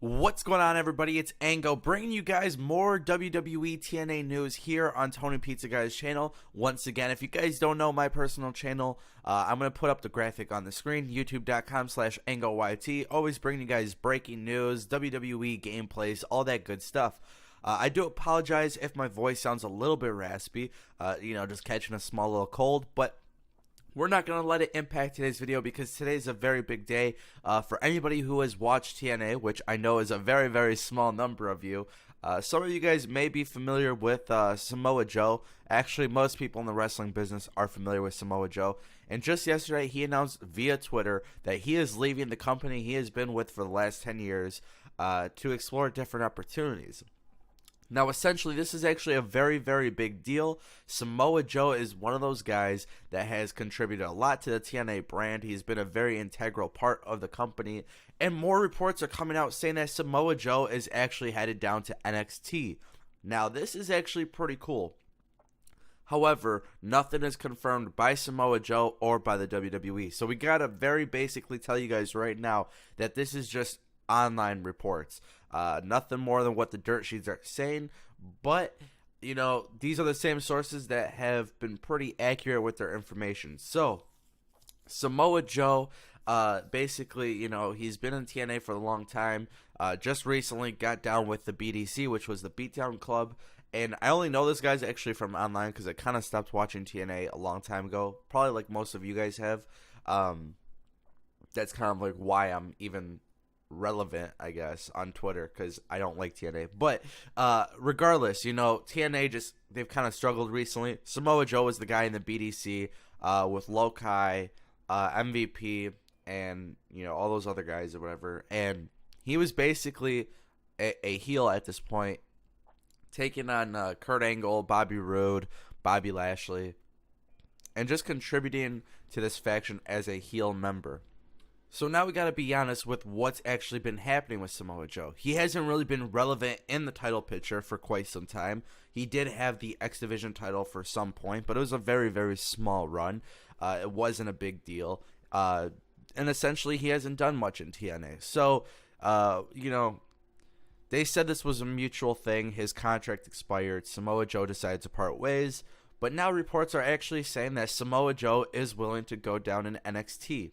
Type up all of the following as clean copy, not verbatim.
What's going on, everybody? It's Ango bringing you guys more WWE TNA news here on Tony Pizza Guy's channel. Once again, if you guys don't know my personal channel, I'm going to put up the graphic on the screen, youtube.com/AngoYT. Always bringing you guys breaking news, WWE gameplays, all that good stuff. I do apologize if my voice sounds a little bit raspy, just catching a small little cold, but we're not going to let it impact today's video because today's a very big day for anybody who has watched TNA, which I know is a very, very small number of you. Some of you guys may be familiar with Samoa Joe. Actually, most people in the wrestling business are familiar with Samoa Joe. And just yesterday, he announced via Twitter that he is leaving the company he has been with for the last 10 years to explore different opportunities. Now, essentially, this is actually a very, very big deal. Samoa Joe is one of those guys that has contributed a lot to the TNA brand. He's been a very integral part of the company. And more reports are coming out saying that Samoa Joe is actually headed down to NXT. Now, this is actually pretty cool. However, nothing is confirmed by Samoa Joe or by the WWE. So we got to very basically tell you guys right now that this is just online reports. Nothing more than what the dirt sheets are saying, but these are the same sources that have been pretty accurate with their information. So Samoa Joe, basically, he's been in TNA for a long time. Just recently got down with the BDC, which was the Beatdown Club, and I only know this guy's actually from online because I kind of stopped watching TNA a long time ago, probably like most of you guys have. That's kind of like why I'm even relevant, I guess, on Twitter, because I don't like TNA. But regardless, TNA they've kind of struggled recently. Samoa Joe was the guy in the BDC with Lokai, MVP, and all those other guys or whatever, and he was basically a heel at this point, taking on Kurt Angle, Bobby Roode, Bobby Lashley, and just contributing to this faction as a heel member. So now we got to be honest with what's actually been happening with Samoa Joe. He hasn't really been relevant in the title picture for quite some time. He did have the X Division title for some point, but it was a very, very small run. It wasn't a big deal. And essentially, he hasn't done much in TNA. So, they said this was a mutual thing. His contract expired. Samoa Joe decided to part ways. But now reports are actually saying that Samoa Joe is willing to go down in NXT.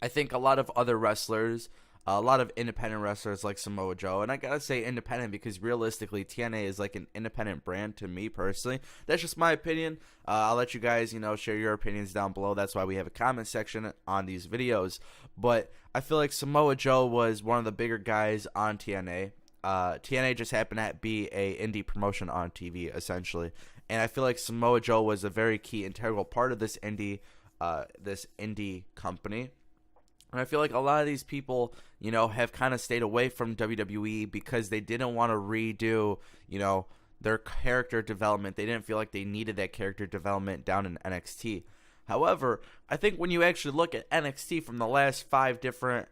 I think a lot of other wrestlers, a lot of independent wrestlers like Samoa Joe, and I gotta say independent because realistically TNA is like an independent brand to me personally. That's just my opinion. I'll let you guys, share your opinions down below. That's why we have a comment section on these videos. But I feel like Samoa Joe was one of the bigger guys on TNA. TNA just happened to be a indie promotion on TV essentially, and I feel like Samoa Joe was a very key integral part of this indie company. And I feel like a lot of these people, have kind of stayed away from WWE because they didn't want to redo, their character development. They didn't feel like they needed that character development down in NXT. However, I think when you actually look at NXT from the last 5 different,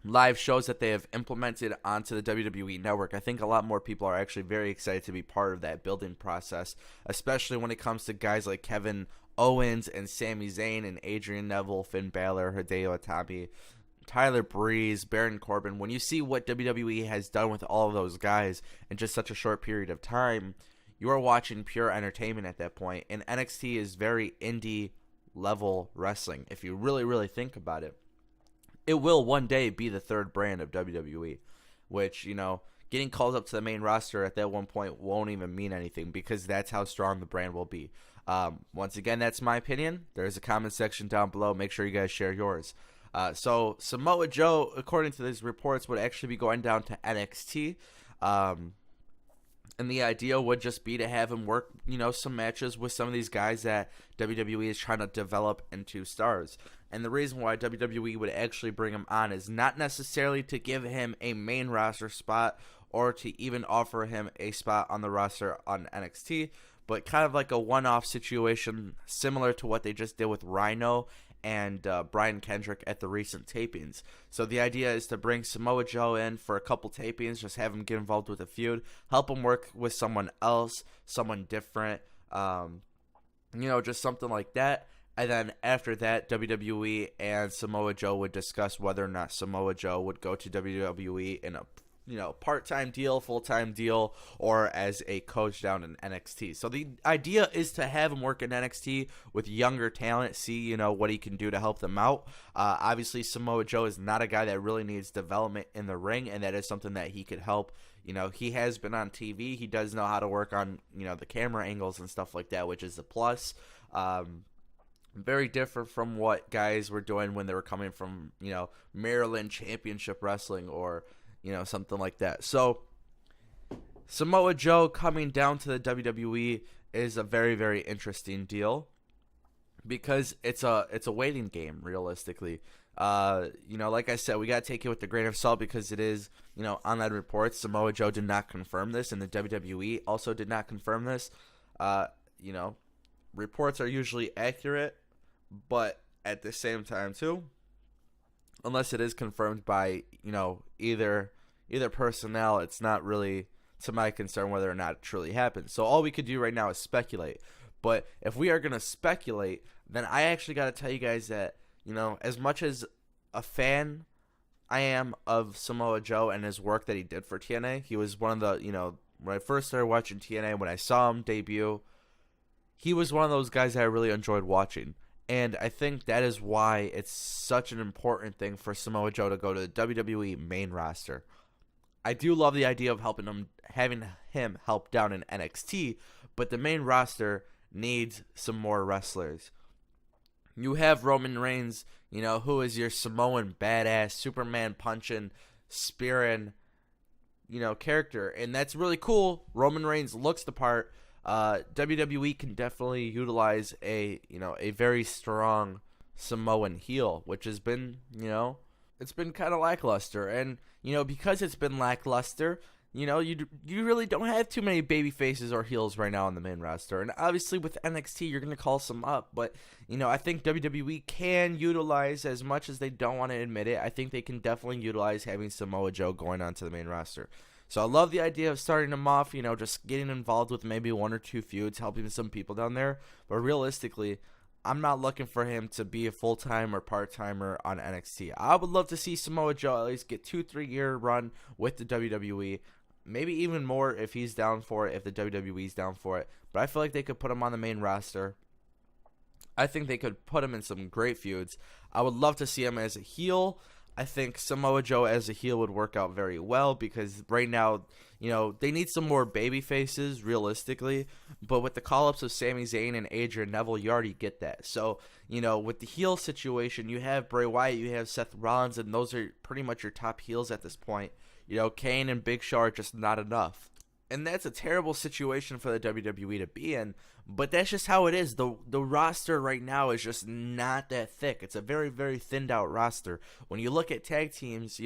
live shows that they have implemented onto the WWE network, I think a lot more people are actually very excited to be part of that building process, especially when it comes to guys like Kevin Owens and Sami Zayn and Adrian Neville, Finn Balor, Hideo Itami, Tyler Breeze, Baron Corbin. When you see what WWE has done with all of those guys in just such a short period of time, you are watching pure entertainment at that point. And NXT is very indie level wrestling. If you really, really think about it, it will one day be the third brand of WWE, which, getting called up to the main roster at that one point won't even mean anything because that's how strong the brand will be. Once again, that's my opinion. There's a comment section down below. Make sure you guys share yours. So Samoa Joe, according to these reports, would actually be going down to NXT. And the idea would just be to have him work, some matches with some of these guys that WWE is trying to develop into stars. And the reason why WWE would actually bring him on is not necessarily to give him a main roster spot or to even offer him a spot on the roster on NXT, but kind of like a one-off situation similar to what they just did with Rhino and Brian Kendrick at the recent tapings. So the idea is to bring Samoa Joe in for a couple tapings, just have him get involved with a feud, help him work with someone else, someone different, just something like that. And then after that, WWE and Samoa Joe would discuss whether or not Samoa Joe would go to WWE in a part-time deal, full-time deal, or as a coach down in NXT. So the idea is to have him work in NXT with younger talent, see, what he can do to help them out. Obviously, Samoa Joe is not a guy that really needs development in the ring, and that is something that he could help. He has been on TV. He does know how to work on, the camera angles and stuff like that, which is a plus. Very different from what guys were doing when they were coming from, Maryland Championship Wrestling or something like that. So Samoa Joe coming down to the WWE is a very, very interesting deal because it's a waiting game, realistically. Like I said, we got to take it with a grain of salt because it is, online reports. Samoa Joe did not confirm this, and the WWE also did not confirm this. Reports are usually accurate, but at the same time, too, unless it is confirmed by, either personnel, it's not really to my concern whether or not it truly happened. So all we could do right now is speculate. But if we are going to speculate, then I actually got to tell you guys that, as much as a fan I am of Samoa Joe and his work that he did for TNA, he was one of the, when I first started watching TNA, when I saw him debut, he was one of those guys that I really enjoyed watching. And I think that is why it's such an important thing for Samoa Joe to go to the WWE main roster. I do love the idea of having him help down in NXT, but the main roster needs some more wrestlers. You have Roman Reigns, who is your Samoan badass, Superman punching, spearing, character, and that's really cool. Roman Reigns looks the part. WWE can definitely utilize a very strong Samoan heel, which has been, it's been kind of lackluster. And, because it's been lackluster, you really don't have too many baby faces or heels right now on the main roster. And obviously with NXT, you're going to call some up. But, I think WWE can utilize, as much as they don't want to admit it, I think they can definitely utilize having Samoa Joe going onto the main roster. So I love the idea of starting him off, just getting involved with maybe one or two feuds, helping some people down there. But realistically, I'm not looking for him to be a full-time or part-timer on NXT. I would love to see Samoa Joe at least get 2-3 year run with the WWE. Maybe even more if he's down for it, if the WWE's down for it. But I feel like they could put him on the main roster. I think they could put him in some great feuds. I would love to see him as a heel. I think Samoa Joe as a heel would work out very well because right now, they need some more baby faces, realistically. But with the call-ups of Sami Zayn and Adrian Neville, you already get that. So, with the heel situation, you have Bray Wyatt, you have Seth Rollins, and those are pretty much your top heels at this point. Kane and Big Show are just not enough. And that's a terrible situation for the WWE to be in. But that's just how it is. The roster right now is just not that thick. It's a very, very thinned out roster. When you look at tag teams,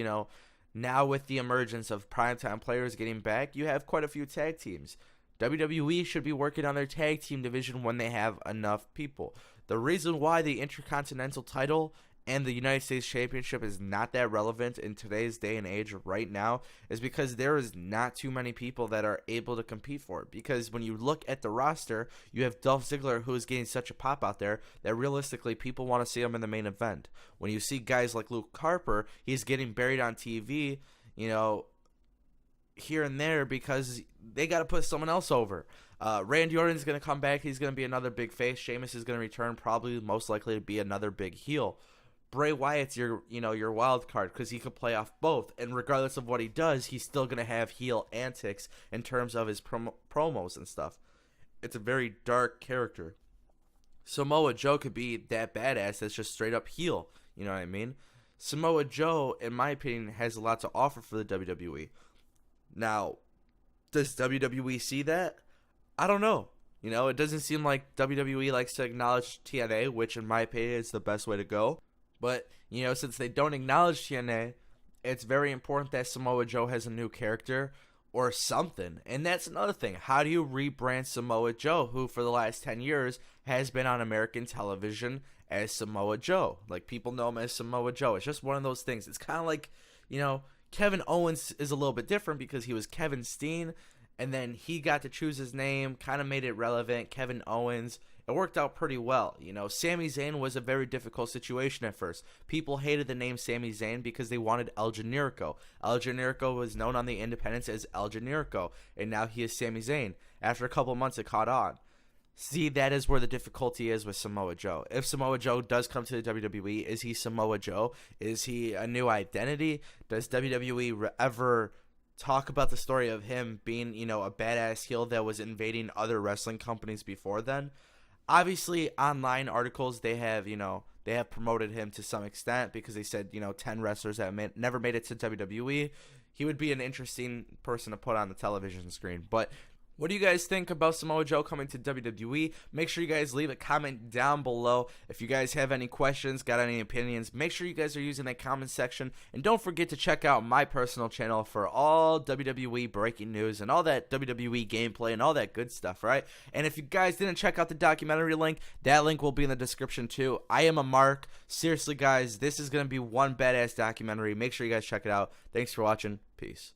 now with the emergence of primetime players getting back, you have quite a few tag teams. WWE should be working on their tag team division when they have enough people. The reason why the Intercontinental title and the United States Championship is not that relevant in today's day and age right now is because there is not too many people that are able to compete for it. Because when you look at the roster, you have Dolph Ziggler, who is getting such a pop out there that realistically people want to see him in the main event. When you see guys like Luke Harper, he's getting buried on TV, here and there because they got to put someone else over. Randy Orton's going to come back. He's going to be another big face. Sheamus is going to return, probably most likely to be another big heel. Bray Wyatt's your wild card because he could play off both, and regardless of what he does, he's still gonna have heel antics in terms of his promos and stuff. It's a very dark character. Samoa Joe could be that badass that's just straight up heel. You know what I mean? Samoa Joe, in my opinion, has a lot to offer for the WWE. Now, does WWE see that? I don't know. It doesn't seem like WWE likes to acknowledge TNA, which in my opinion is the best way to go. But, since they don't acknowledge TNA, it's very important that Samoa Joe has a new character or something. And that's another thing. How do you rebrand Samoa Joe, who for the last 10 years has been on American television as Samoa Joe? Like, people know him as Samoa Joe. It's just one of those things. It's kind of like, Kevin Owens is a little bit different because he was Kevin Steen, and then he got to choose his name, kind of made it relevant. Kevin Owens it worked out pretty well. You know, Sami Zayn was a very difficult situation at first. People hated the name Sami Zayn because they wanted El Generico. El Generico was known on the independents as El Generico, and now he is Sami Zayn. After a couple months, it caught on. See, that is where the difficulty is with Samoa Joe. If Samoa Joe does come to the WWE, is he Samoa Joe? Is he a new identity? Does WWE ever talk about the story of him being, you know, a badass heel that was invading other wrestling companies before then? Obviously, online articles, they have promoted him to some extent because they said, 10 wrestlers that never made it to WWE. He would be an interesting person to put on the television screen. But what do you guys think about Samoa Joe coming to WWE? Make sure you guys leave a comment down below. If you guys have any questions, got any opinions, make sure you guys are using that comment section. And don't forget to check out my personal channel for all WWE breaking news and all that WWE gameplay and all that good stuff, right? And if you guys didn't check out the documentary link, that link will be in the description too. I am a mark. Seriously, guys, this is going to be one badass documentary. Make sure you guys check it out. Thanks for watching. Peace.